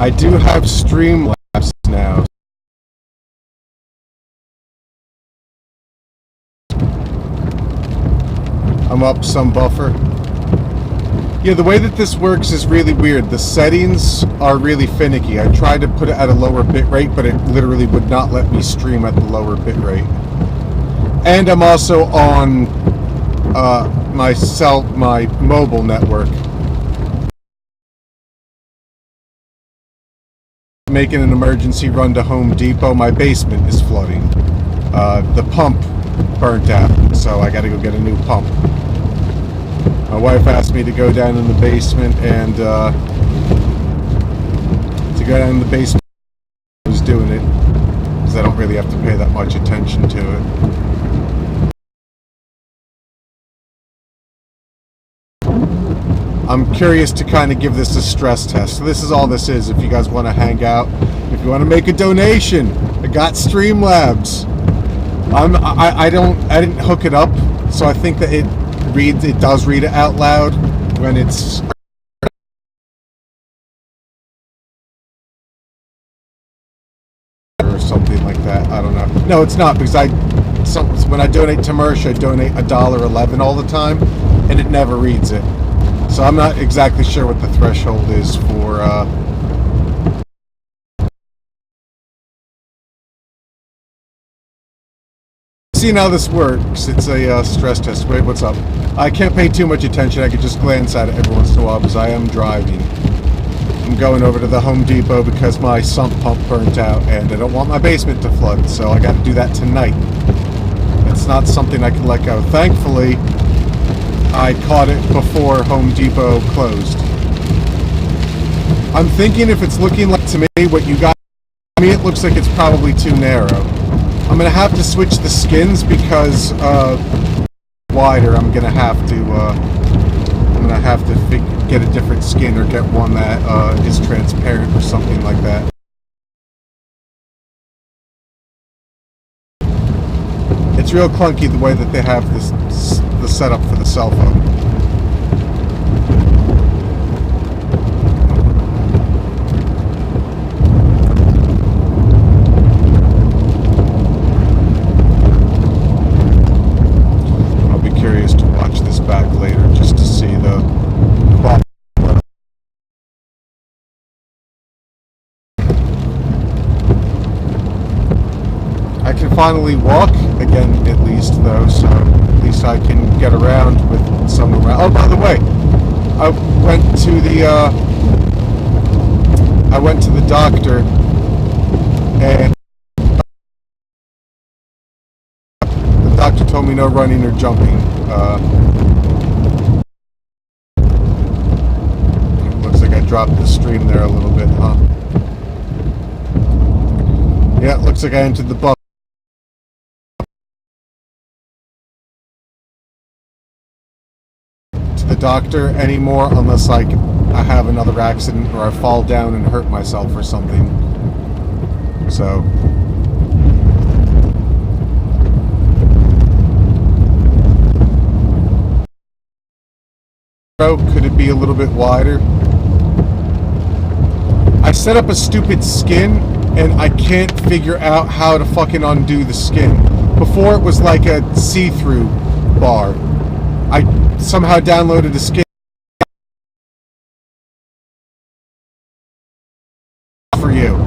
I do have Streamlabs now. I'm up some buffer. Yeah, the way that this works is really weird. The settings are really finicky. I tried to put it at a lower bitrate, but it literally would not let me stream at the lower bitrate. And I'm also on my mobile network. Making an emergency run to Home Depot. My basement is flooding. The pump burnt out, so I gotta go get a new pump. My wife asked me to go down in the basement and I was doing it because I don't really have to pay that much attention to it. I'm curious to kind of give this a stress test. So this is all this is. If you guys want to hang out, if you want to make a donation, I got Streamlabs. I didn't hook it up, so I think that it does read it out loud when it's or something like that. I don't know. No, it's not, because when I donate to Mersh, I donate $1.11 all the time, and it never reads it. So I'm not exactly sure what the threshold is for seeing how this works. It's a stress test. Wait, what's up? I can't pay too much attention. I could just glance at it every once in a while because I am driving. I'm going over to the Home Depot because my sump pump burnt out and I don't want my basement to flood, so I got to do that tonight. It's not something I can let go. Thankfully, I caught it before Home Depot closed. I'm thinking if it's looking like to me what you got, to me it looks like it's probably too narrow. I'm gonna have to switch the skins because wider. I'm gonna have to get a different skin or get one that is transparent or something like that. It's real clunky the way that they have the setup for the cell phone. Finally walk again, at least, though, so at least I can get around with some around. Oh, by the way, I went to the doctor, and the doctor told me no running or jumping. Looks like I dropped the stream there a little bit, huh? Yeah, it looks like I entered the bus. Doctor anymore unless like I have another accident or I fall down and hurt myself or something. So could it be a little bit wider? I set up a stupid skin and I can't figure out how to fucking undo the skin. Before it was like a see-through bar. I somehow downloaded a skin for you.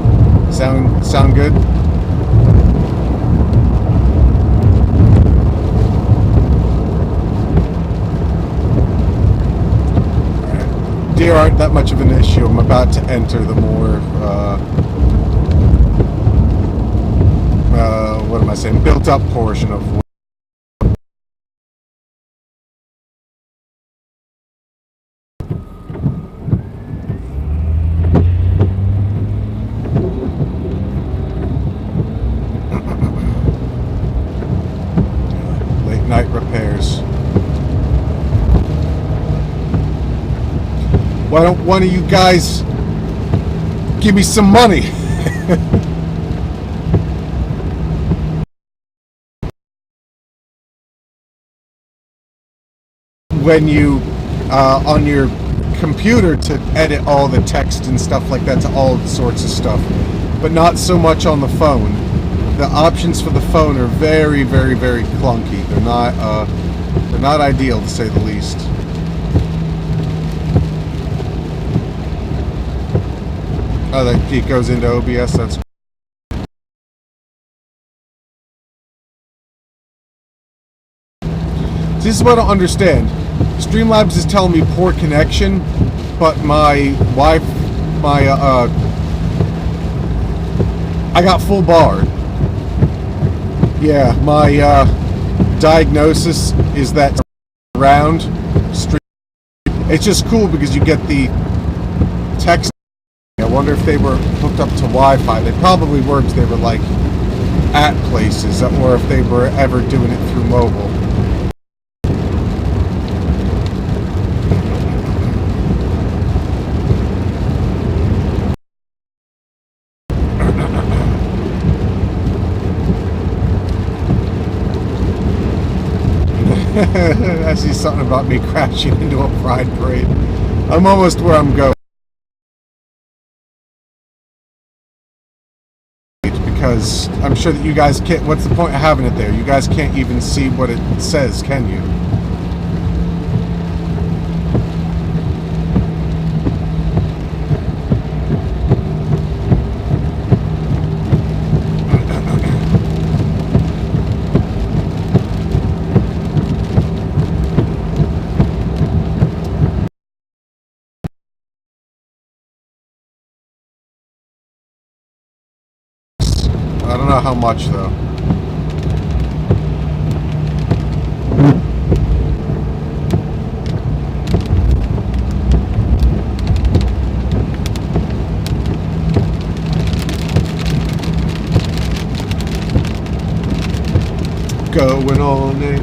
Sound good? Alright. Deer aren't that much of an issue. I'm about to enter the more what am I saying? Built up portion of night repairs. Why don't one of you guys give me some money? When you on your computer to edit all the text and stuff like that to all sorts of stuff, but not so much on the phone. The options for the phone are very, very, very clunky. They're not ideal, to say the least. Oh, that it goes into OBS. That's. This is what I don't understand. Streamlabs is telling me poor connection, but my wife, I got full bar. Yeah, my diagnosis is that around stream. It's just cool because you get the text. I wonder if they were hooked up to Wi-Fi. They probably were, because they were like at places, or if they were ever doing it through mobile. I see something about me crashing into a pride parade. I'm almost where I'm going. Because I'm sure that you guys can't. What's the point of having it there? You guys can't even see what it says, can you? I don't know how much, though. Going on a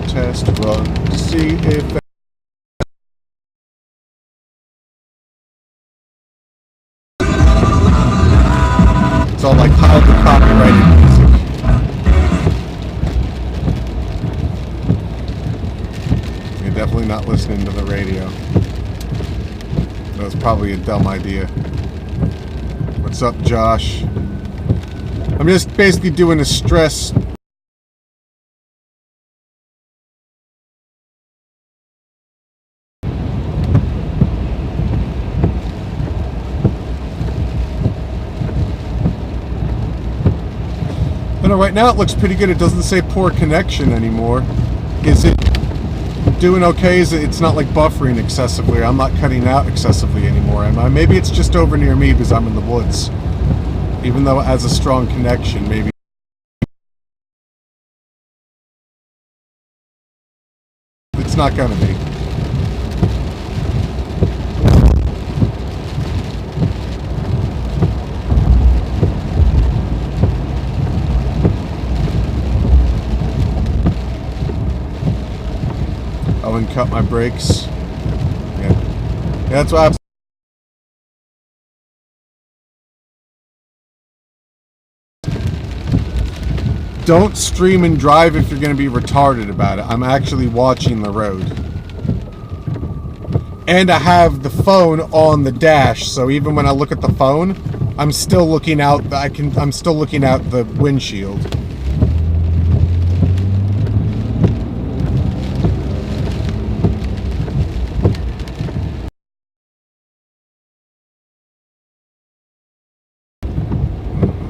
test run to see if... It's all like highly copyrighted music. You're definitely not listening to the radio. That was probably a dumb idea. What's up, Josh? I'm just basically doing a stress... I know right now it looks pretty good. It doesn't say poor connection anymore. Is it doing okay? Is it's not like buffering excessively? I'm not cutting out excessively anymore, am I? Maybe it's just over near me because I'm in the woods. Even though it has a strong connection, maybe it's not gonna be. And cut my brakes. Yeah, that's why don't stream and drive if you're going to be retarded about it. I'm actually watching the road. And I have the phone on the dash, so even when I look at the phone, I'm still looking out. I'm still looking out the windshield.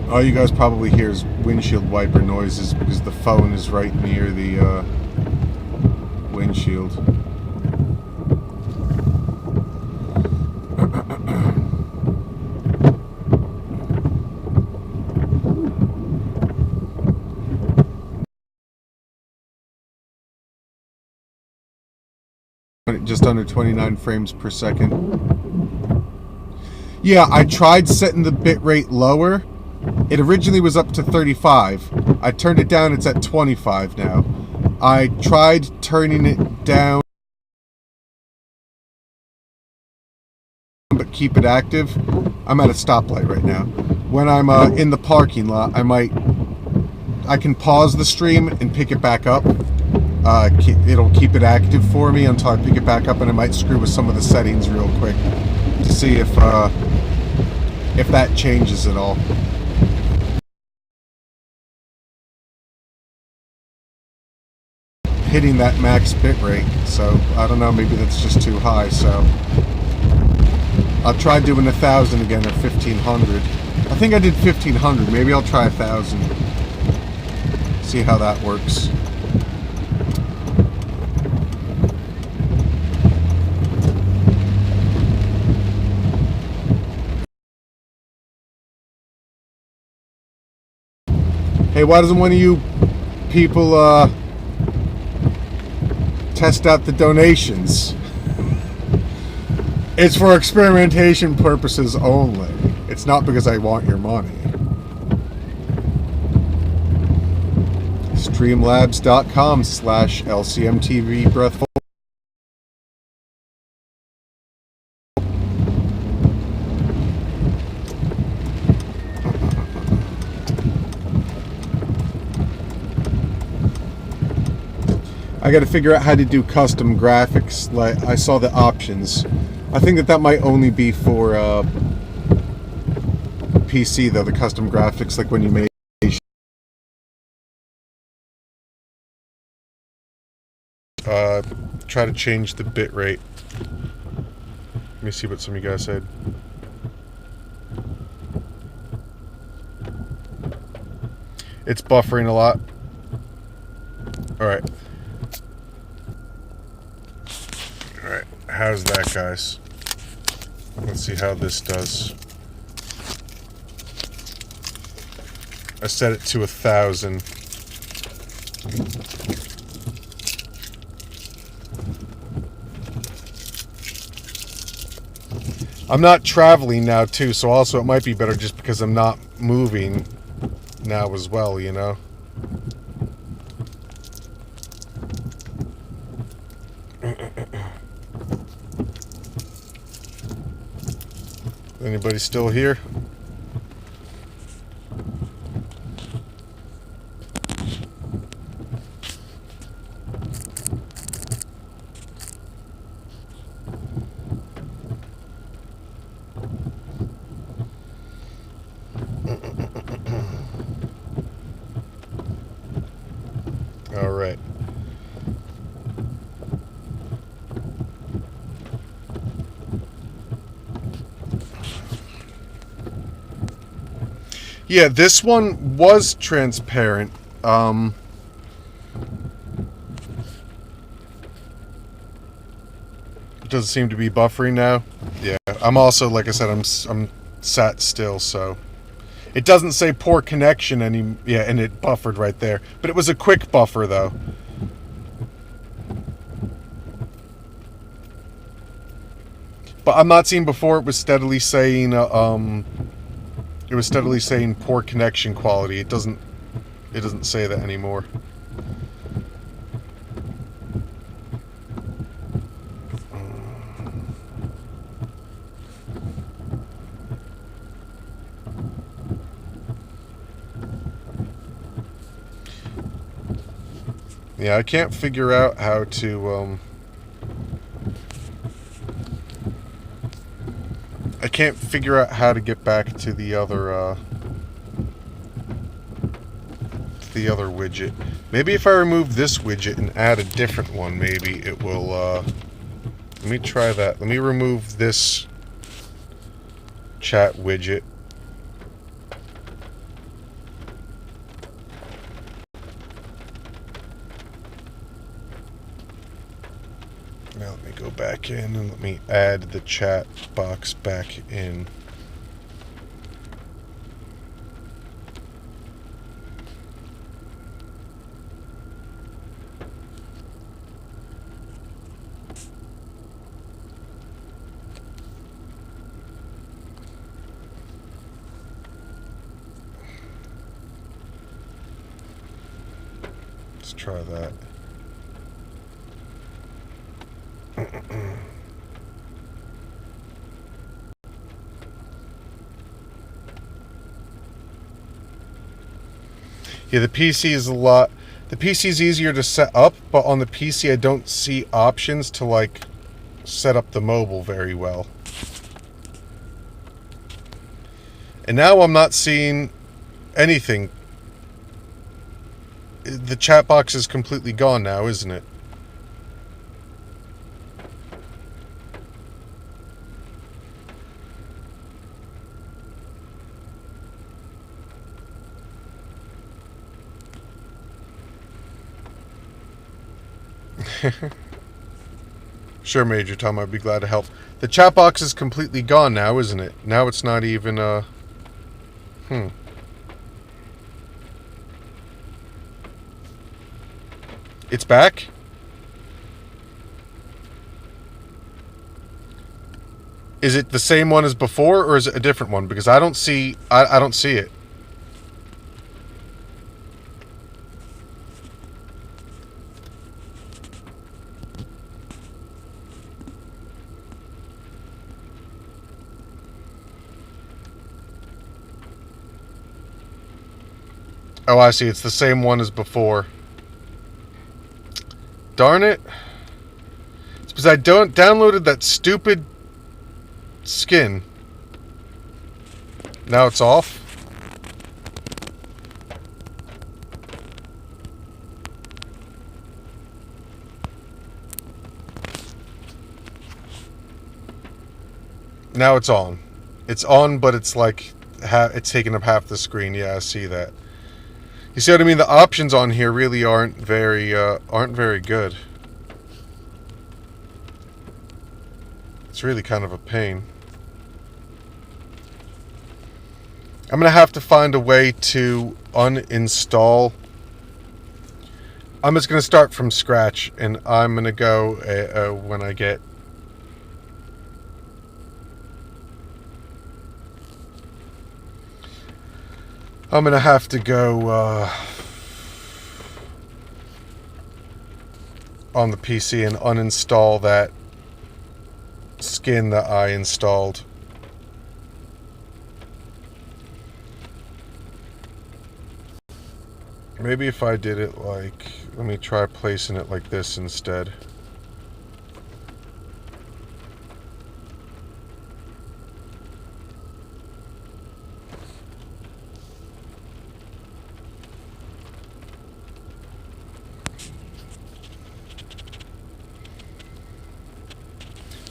All you guys probably hear is windshield wiper noises because the phone is right near the windshield. Just under 29 frames per second. Yeah, I tried setting the bitrate lower. It originally was up to 35. I turned it down, it's at 25 now. I tried turning it down, but keep it active. I'm at a stoplight right now. When I'm in the parking lot, I can pause the stream and pick it back up. it'll keep it active for me until I pick it back up, and I might screw with some of the settings real quick to see if that changes at all. Hitting that max bit rate, so I don't know, maybe that's just too high. So I'll try doing 1,000 again, or 1,500. I think I did 1,500. Maybe I'll try 1,000. See how that works. Hey, why doesn't one of you people test out the donations? It's for experimentation purposes only. It's not because I want your money. Streamlabs.com/LCMTV Breathful. I got to figure out how to do custom graphics. Like, I saw the options. I think that might only be for PC though. The custom graphics, like when you make. Try to change the bit rate. Let me see what some of you guys said. It's buffering a lot. All right. Alright, how's that, guys? Let's see how this does. I set it to 1,000. I'm not traveling now, too, so also it might be better just because I'm not moving now as well, you know? Anybody still here? All right. Yeah, this one was transparent. It doesn't seem to be buffering now. Yeah, I'm also, like I said, I'm sat still, so it doesn't say poor connection yeah, and it buffered right there. But it was a quick buffer though. But I'm not seeing before it was steadily saying poor connection quality. It doesn't say that anymore. Yeah, I can't figure out how to I can't figure out how to get back to the other widget. Maybe if I remove this widget and add a different one, maybe it will let me try that. Let me remove this chat widget. Now let me go back in and let me add the chat box back in. Let's try that. Yeah, the PC is a lot. The PC is easier to set up, but on the PC I don't see options to like set up the mobile very well. And now I'm not seeing anything. The chat box is completely gone now, isn't it? Sure, Major Tom, I'd be glad to help. The chat box is completely gone now, isn't it? Now it's not even, It's back? Is it the same one as before, or is it a different one? Because I don't see, I don't see it. Oh, I see. It's the same one as before. Darn it. It's because I downloaded that stupid skin. Now it's off. Now it's on. It's on, but it's like it's taking up half the screen. Yeah, I see that. You see what I mean? The options on here really aren't very good. It's really kind of a pain. I'm gonna have to find a way to uninstall. I'm just gonna start from scratch, and I'm gonna go when I get. I'm gonna have to go on the PC and uninstall that skin that I installed. Maybe if I did it like, let me try placing it like this instead.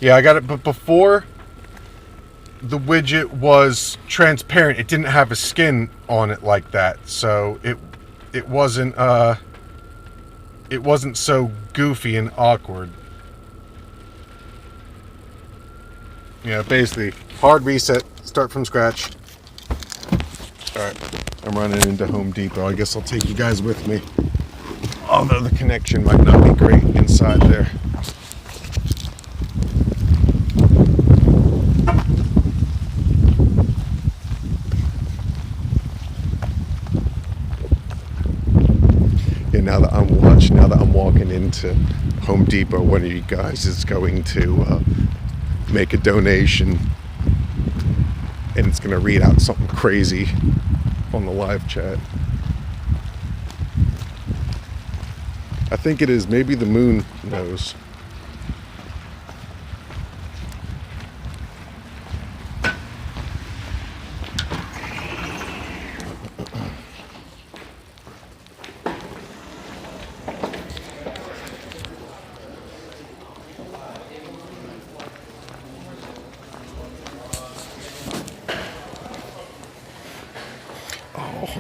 Yeah, I got it, but before the widget was transparent, it didn't have a skin on it like that, so it wasn't so goofy and awkward. Yeah, basically hard reset, start from scratch. All right, I'm running into Home Depot. I guess I'll take you guys with me, although the connection might not be great inside there. Now that I'm walking into Home Depot, one of you guys is going to make a donation, and it's going to read out something crazy on the live chat. I think it is. Maybe the moon knows.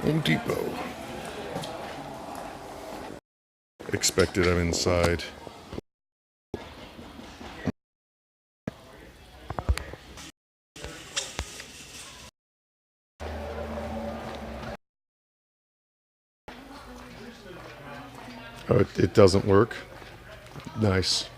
Home Depot. Expected I'm inside. Oh, it doesn't work. Nice.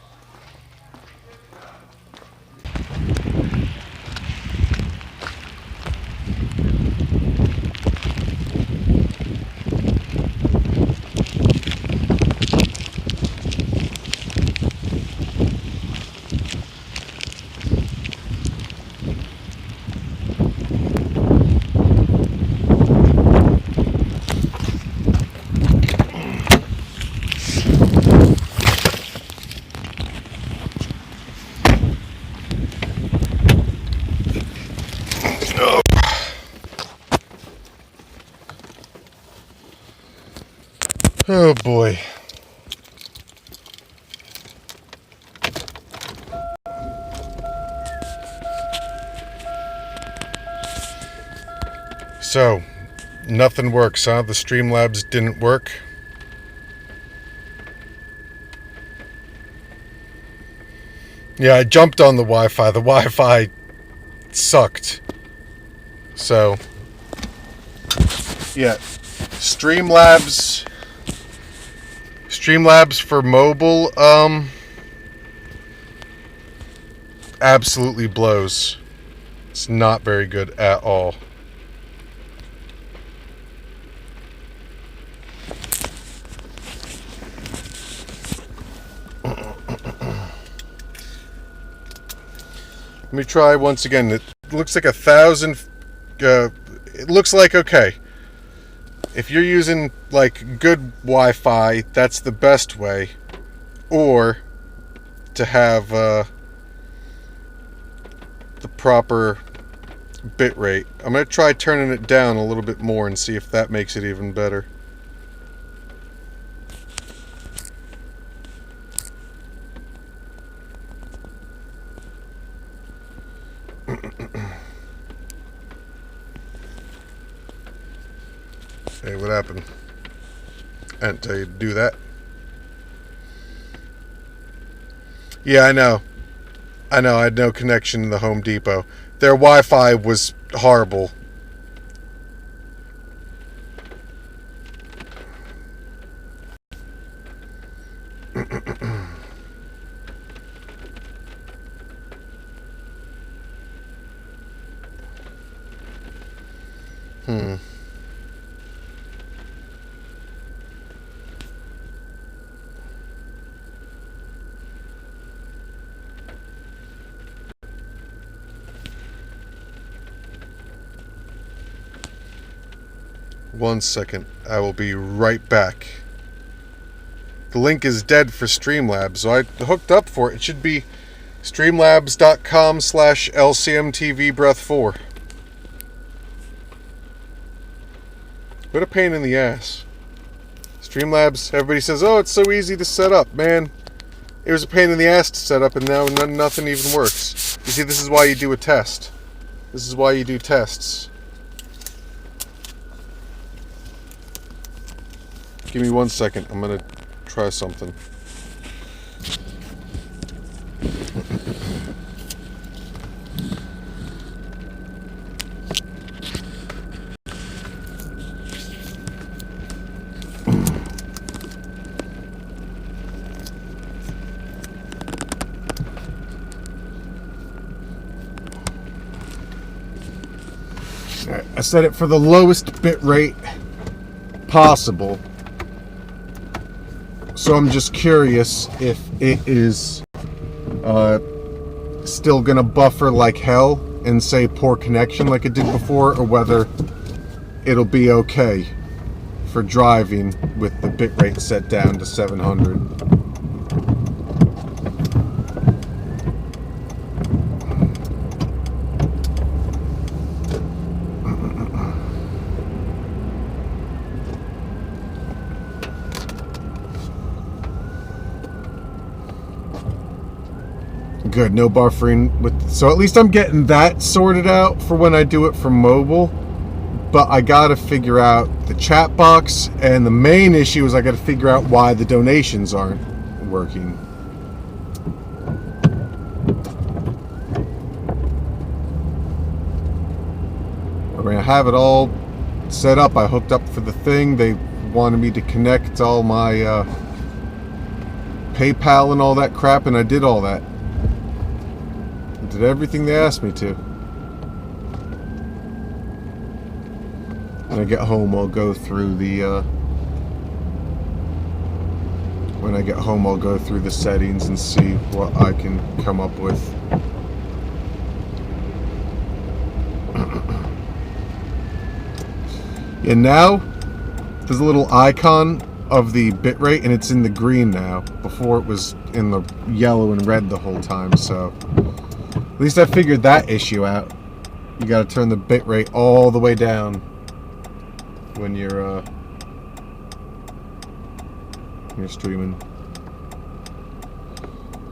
boy. So, nothing works, huh? The Streamlabs didn't work. Yeah, I jumped on the Wi-Fi. The Wi-Fi sucked. So, yeah, Streamlabs for mobile, absolutely blows. It's not very good at all. Let me try once again. It looks like 1,000. It looks like okay. If you're using like good Wi-Fi, that's the best way. Or to have the proper bit rate. I'm going to try turning it down a little bit more and see if that makes it even better. Hey, what happened? I didn't tell you to do that. Yeah, I know. I had no connection to the Home Depot. Their Wi-Fi was horrible. Hmm. One second. I will be right back. The link is dead for Streamlabs, so I hooked up for it. It should be streamlabs.com/LCMTVBreath4. What a pain in the ass. Streamlabs, everybody says, oh, it's so easy to set up. Man, it was a pain in the ass to set up, and now nothing even works. You see, this is why you do a test. This is why you do tests. Give me 1 second. I'm going to try something. I set it for the lowest bit rate possible. So I'm just curious if it is still gonna buffer like hell and say poor connection like it did before, or whether it'll be okay for driving with the bitrate set down to 700. Good, no buffering with, so at least I'm getting that sorted out for when I do it from mobile. But I gotta figure out the chat box, and the main issue is I gotta figure out why the donations aren't working. I mean, I have it all set up. I hooked up for the thing. They wanted me to connect all my PayPal and all that crap, and I did all that. Did everything they asked me to. When I get home, I'll go through the settings and see what I can come up with. And now there's a little icon of the bitrate, and it's in the green now. Before it was in the yellow and red the whole time, so at least I figured that issue out. You gotta turn the bitrate all the way down when you're You're streaming.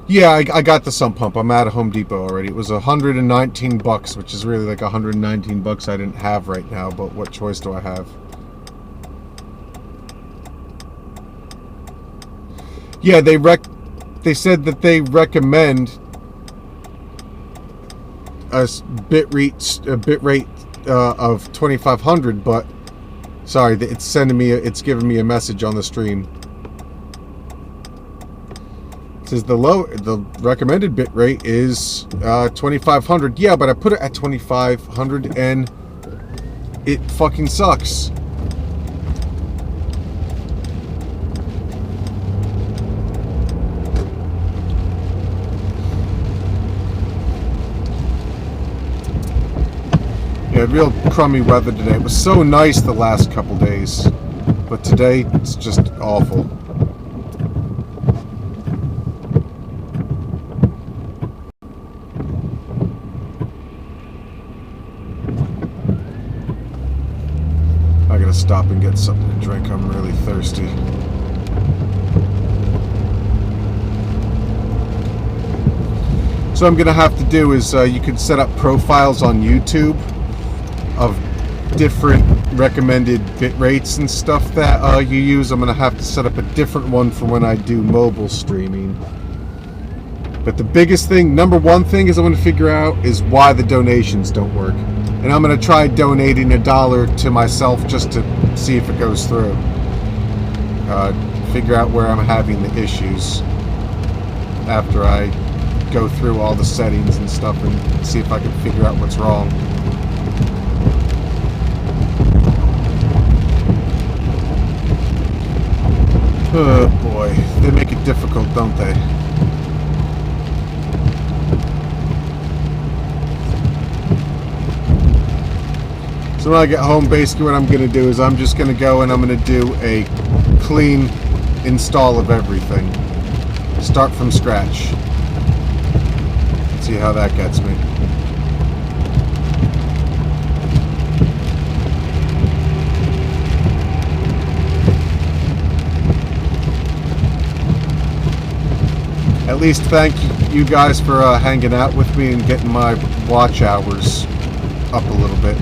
Yeah, I got the sump pump. I'm at a Home Depot already. It was $119, which is really like $119 I didn't have right now, but what choice do I have? Yeah, they said that they recommend a bit rate of 2500, but sorry, it's giving me a message on the stream. It says the recommended bit rate is 2500. Yeah, but I put it at 2500 and it fucking sucks. Yeah, real crummy weather today. It was so nice the last couple days, but today it's just awful. I gotta stop and get something to drink. I'm really thirsty. So what I'm gonna have to do is you can set up profiles on YouTube of different recommended bit rates and stuff that you use. I'm gonna have to set up a different one for when I do mobile streaming. But the biggest thing, number one thing is I want to figure out is why the donations don't work. And I'm going to try donating $1 to myself just to see if it goes through. Figure out where I'm having the issues after I go through all the settings and stuff and see if I can figure out what's wrong. Oh boy, they make it difficult, don't they? So when I get home, basically what I'm going to do is I'm just going to go and I'm going to do a clean install of everything. Start from scratch. See how that gets me. At least thank you guys for hanging out with me and getting my watch hours up a little bit.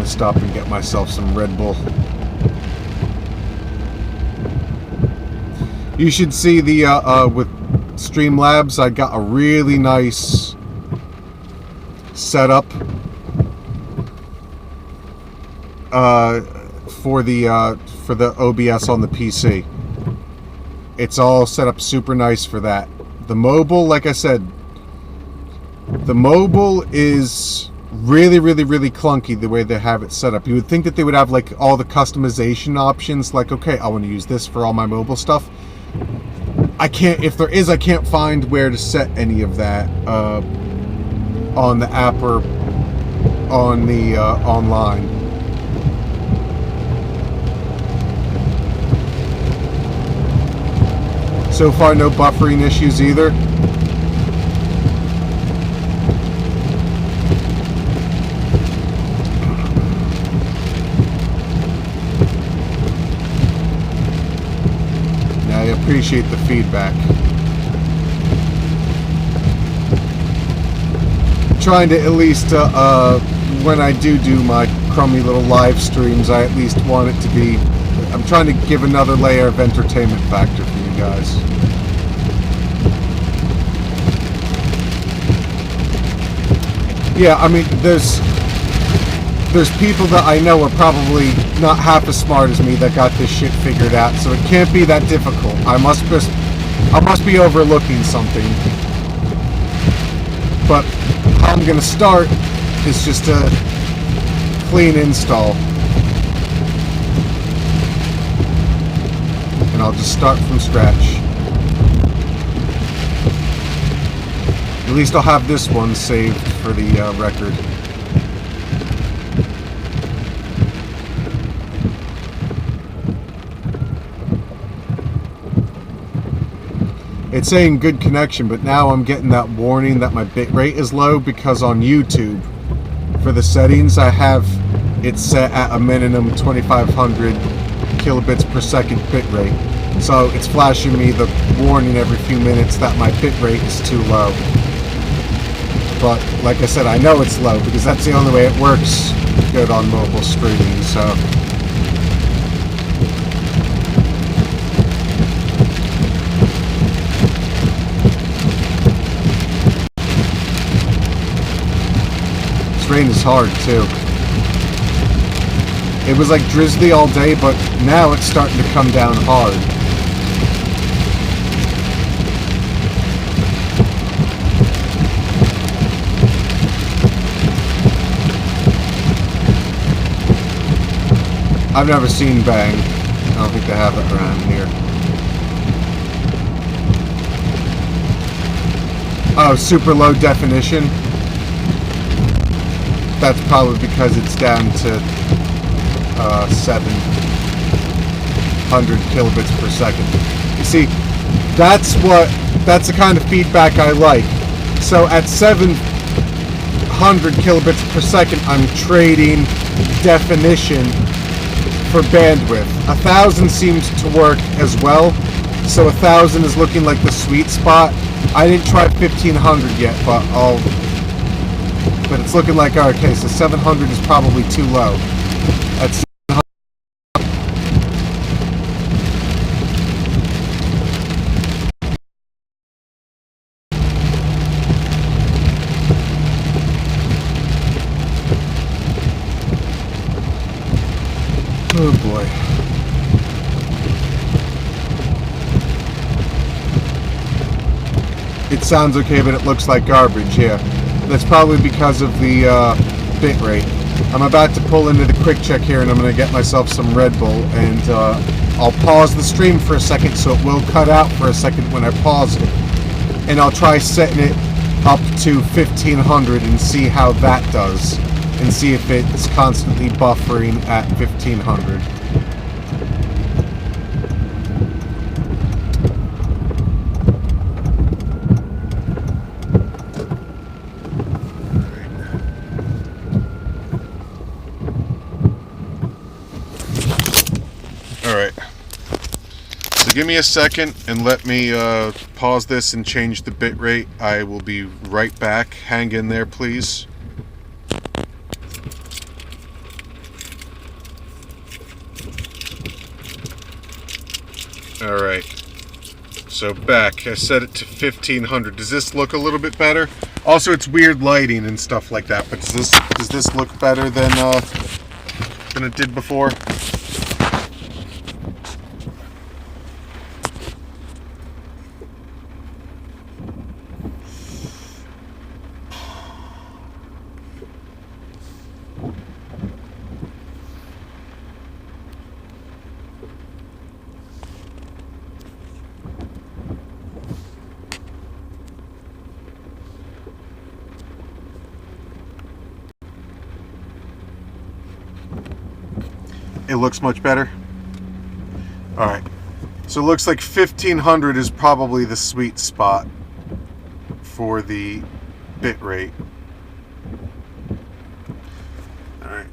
Stop and get myself some Red Bull. You should see the with Streamlabs, I got a really nice setup for the OBS on the PC. It's all set up super nice for that. The mobile, like I said, the mobile is really clunky the way they have it set up. You would think that they would have like all the customization options, like, okay, I want to use this for all my mobile stuff. I can't, if there is, I can't find where to set any of that on the app or on the online. So far, no buffering issues either. Appreciate the feedback. Trying to at least when I do my crummy little live streams, I at least want it to be, I'm trying to give another layer of entertainment factor for you guys. Yeah, I mean, there's people that I know are probably not half as smart as me that got this shit figured out, so it can't be that difficult. I must be overlooking something. But how I'm gonna start is just a clean install. And I'll just start from scratch. At least I'll have this one saved for the record. It's saying good connection, but now I'm getting that warning that my bit rate is low because on YouTube, for the settings, I have it set at a minimum 2500 kilobits per second bit rate. So it's flashing me the warning every few minutes that my bit rate is too low. But like I said, I know it's low because that's the only way it works good on mobile streaming. So this rain is hard too. It was like drizzly all day, but now it's starting to come down hard. I've never seen Bang. I don't think they have it around here. Oh, super low definition. That's probably because it's down to 700 kilobits per second. You see, that's the kind of feedback I like. So at 700 kilobits per second, I'm trading definition for bandwidth. 1000 seems to work as well, so 1000 is looking like the sweet spot. I didn't try 1500 yet, but it's looking like, okay, so 700 is probably too low. That's oh boy. It sounds okay, but it looks like garbage, yeah. That's probably because of the bit rate. I'm about to pull into the quick check here and I'm going to get myself some Red Bull, and I'll pause the stream for a second so it will cut out for a second when I pause it. And I'll try setting it up to 1500 and see how that does. And see if it's constantly buffering at 1500. Alright. So give me a second and let me pause this and change the bit rate. I will be right back. Hang in there, please. Alright, so back. I set it to 1500. Does this look a little bit better? Also, it's weird lighting and stuff like that, but does this look better than it did before? It looks much better. Alright, so it looks like 1500 is probably the sweet spot for the bit rate. Alright,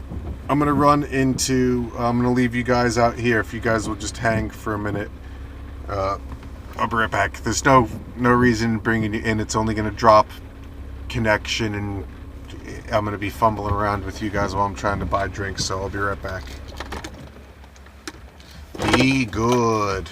I'm gonna I'm gonna leave you guys out here if you guys will just hang for a minute. I'll be right back. There's no reason bringing you in. It's only gonna drop connection, and I'm gonna be fumbling around with you guys while I'm trying to buy drinks, so I'll be right back. Be good.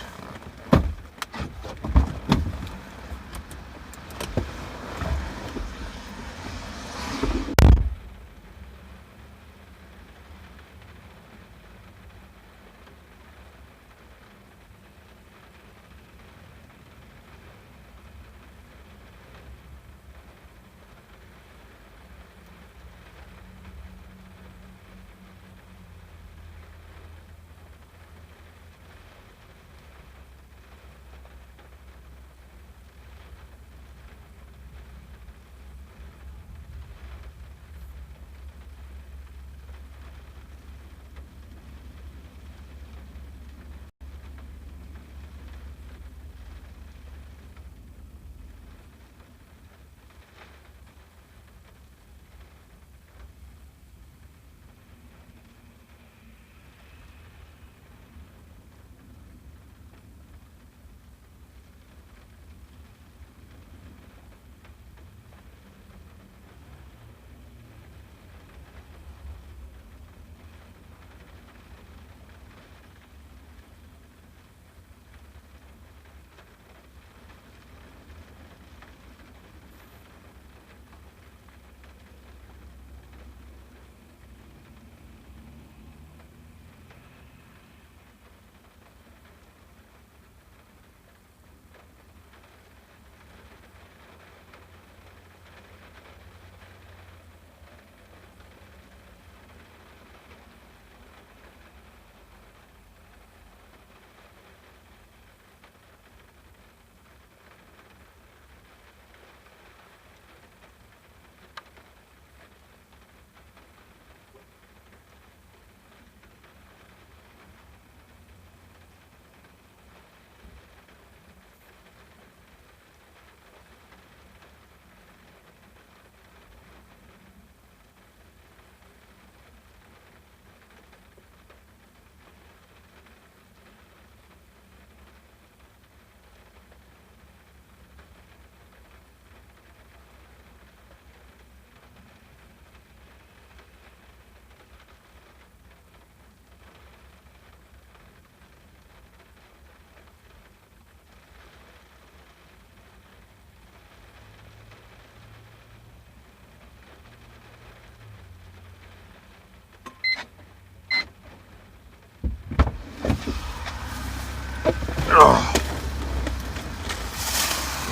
Ugh.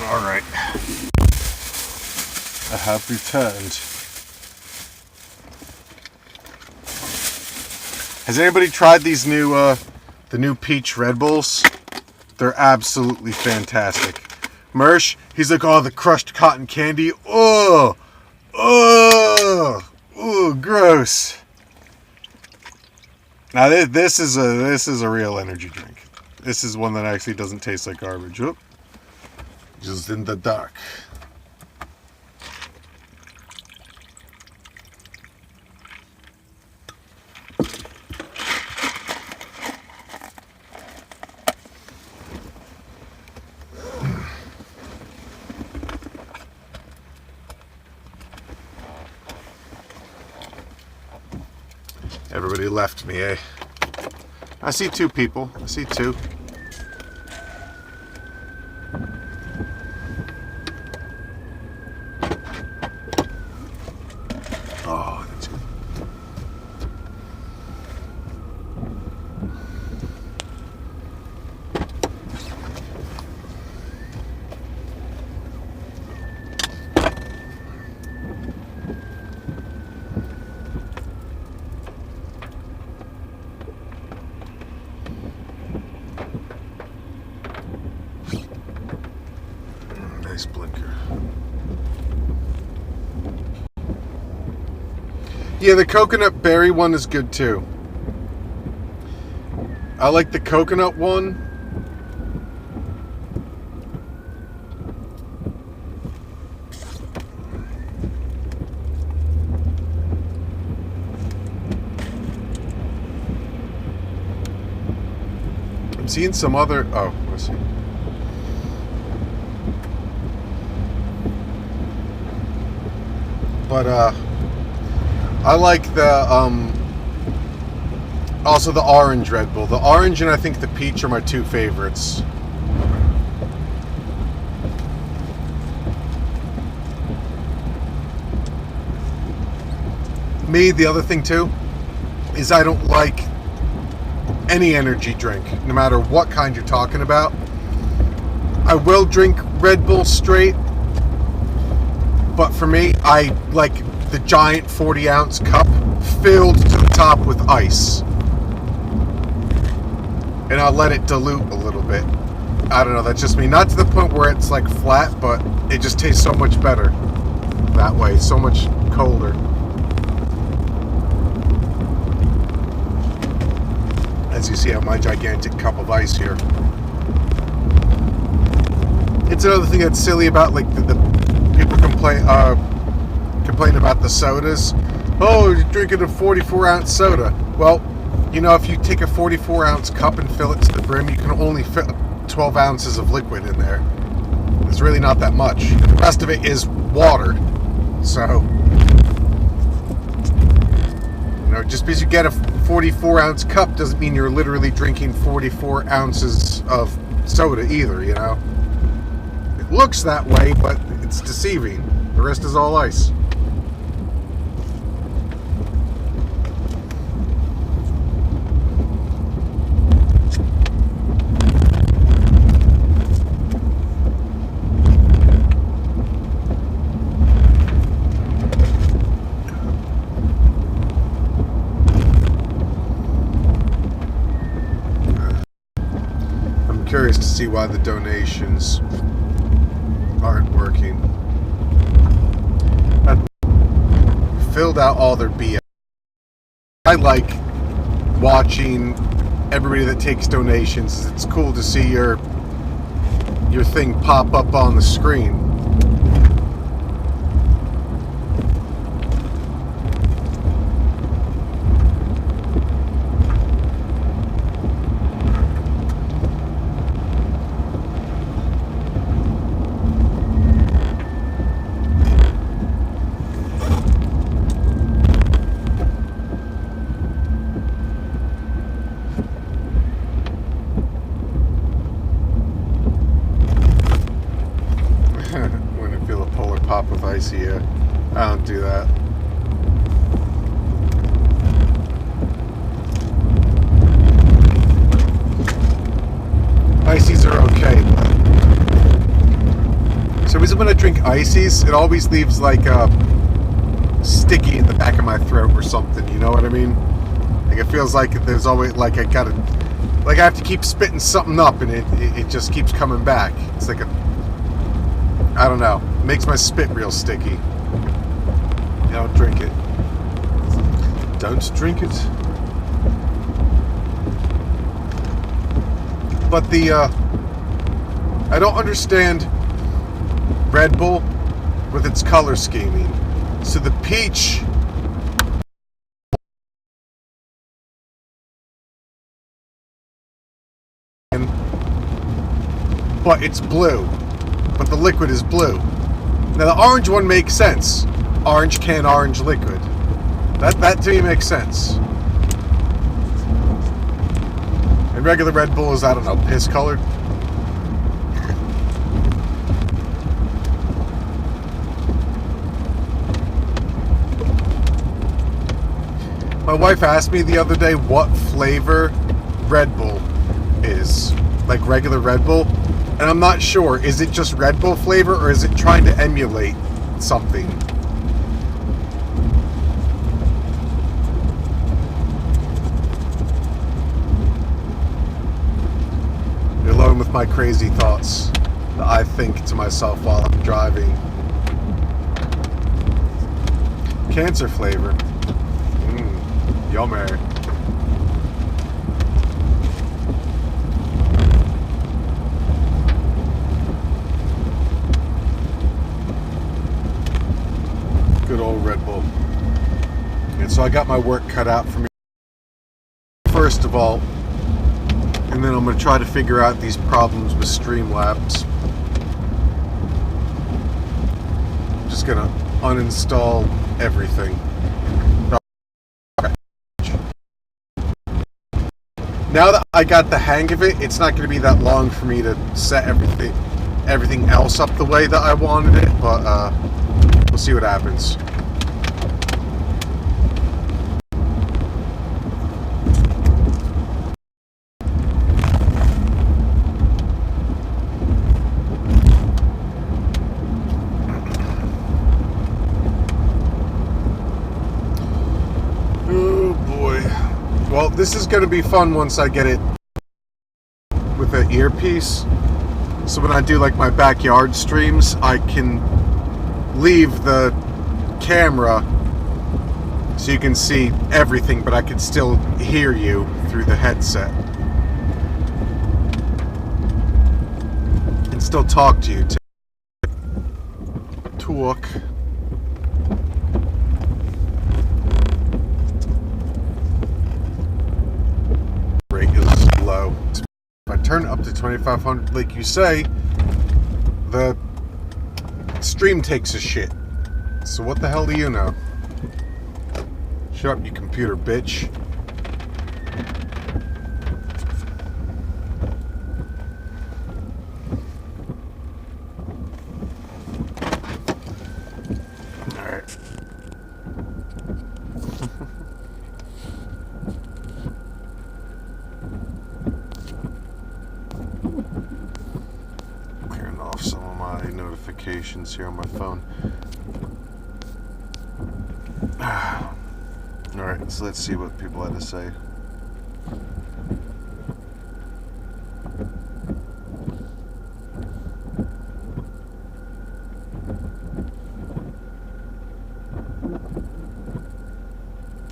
All right. I have returned. Has anybody tried these new, the new peach Red Bulls? They're absolutely fantastic. Mersh, he's like, oh, the crushed cotton candy. Oh, oh, oh, gross. Now this is a real energy drink. This is one that actually doesn't taste like garbage. Oop. Just in the dark. Everybody left me, eh? I see two people. I see two. Oh, that's good. Nice blinker. Yeah, the coconut berry one is good too. I like the coconut one. I'm seeing some other... Oh, let's see. But I like the also the orange Red Bull. The orange and I think the peach are my two favorites. Me, the other thing too is I don't like any energy drink, no matter what kind you're talking about. I will drink Red Bull straight, but for me, I like the giant 40-ounce cup filled to the top with ice. And I'll let it dilute a little bit. I don't know, that's just me. Not to the point where it's like flat, but it just tastes so much better that way. So much colder. As you see on my gigantic cup of ice here. It's another thing that's silly about like the people complain about the sodas. Oh, you're drinking a 44-ounce soda. Well, you know, if you take a 44-ounce cup and fill it to the brim, you can only fit 12 ounces of liquid in there. It's really not that much. The rest of it is water. So, you know, just because you get a 44-ounce cup doesn't mean you're literally drinking 44 ounces of soda either, you know? It looks that way, but it's deceiving. The rest is all ice. I'm curious to see why the donations aren't working. I filled out all their BS. I like watching everybody that takes donations. It's cool to see your thing pop up on the screen. Pop with icy, yeah. I don't do that. Ices are okay. So when I drink ices, it always leaves like sticky in the back of my throat or something. You know what I mean? Like it feels like there's always like I have to keep spitting something up, and it just keeps coming back. It's like I don't know. It makes my spit real sticky. Don't drink it. Don't drink it. But I don't understand Red Bull with its color scheming. So the peach but it's blue. But the liquid is blue. Now the orange one makes sense. Orange can, orange liquid. That to me makes sense. And regular Red Bull is, I don't know, piss colored. My wife asked me the other day what flavor Red Bull is. Like regular Red Bull. And I'm not sure. Is it just Red Bull flavor, or is it trying to emulate something? You're alone with my crazy thoughts that I think to myself while I'm driving. Cancer flavor. Yummy. Good old Red Bull. And so I got my work cut out for me, first of all, and then I'm going to try to figure out these problems with Streamlabs. I'm just going to uninstall everything. Now that I got the hang of it, it's not going to be that long for me to set everything else up the way that I wanted it, but we'll see what happens. Well, this is going to be fun once I get it with an earpiece. So when I do like my backyard streams, I can leave the camera so you can see everything, but I can still hear you through the headset. And still talk to you too. Talk. Low. If I turn it up to 2500 like you say, the stream takes a shit. So what the hell do you know? Shut up, you computer bitch. Alright. Clearing off some of my notifications here on my phone. Alright, so let's see what people had to say.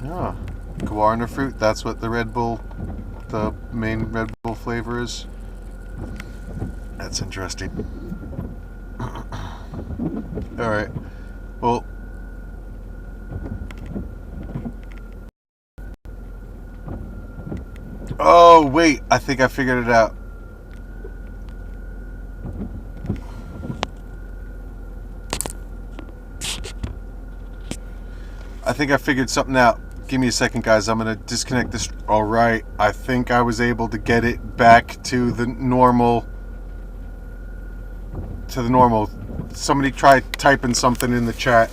Ah, guarana fruit, that's what the Red Bull, the main Red Bull flavor is. That's interesting. Alright, well, oh wait, I think I figured it out. I think I figured something out. Give me a second, guys. I'm going to disconnect this. All right. I think I was able to get it back to the normal. Somebody try typing something in the chat.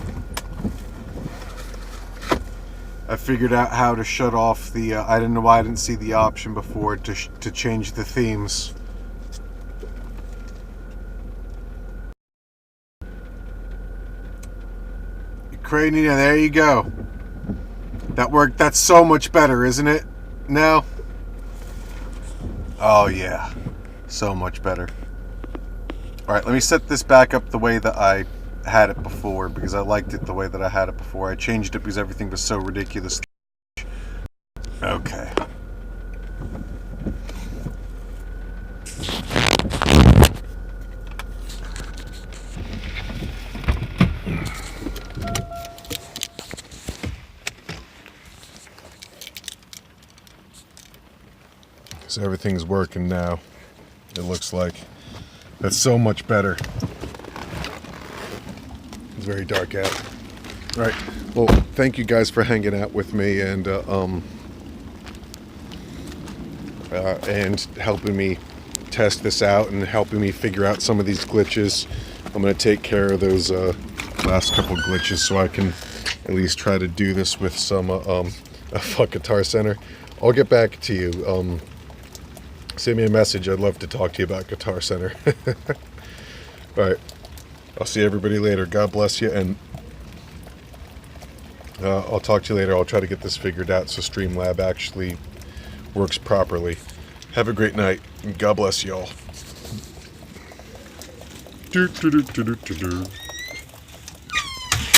I figured out how to shut off the. I didn't know why I didn't see the option before to change the themes. Crane, yeah, there you go. That worked. That's so much better, isn't it? Now? Oh, yeah. So much better. Alright, let me set this back up the way that I had it before, because I liked it the way that I had it before. I changed it because everything was so ridiculous. Okay. So everything's working now. It looks like. That's so much better. It's very dark out. All right. Well, thank you guys for hanging out with me and helping me test this out and helping me figure out some of these glitches. I'm going to take care of those last couple glitches so I can at least try to do this with some fuck Guitar Center. I'll get back to you. Send me a message. I'd love to talk to you about Guitar Center. All right. I'll see everybody later. God bless you, and I'll talk to you later. I'll try to get this figured out so Streamlabs actually works properly. Have a great night, and God bless you all.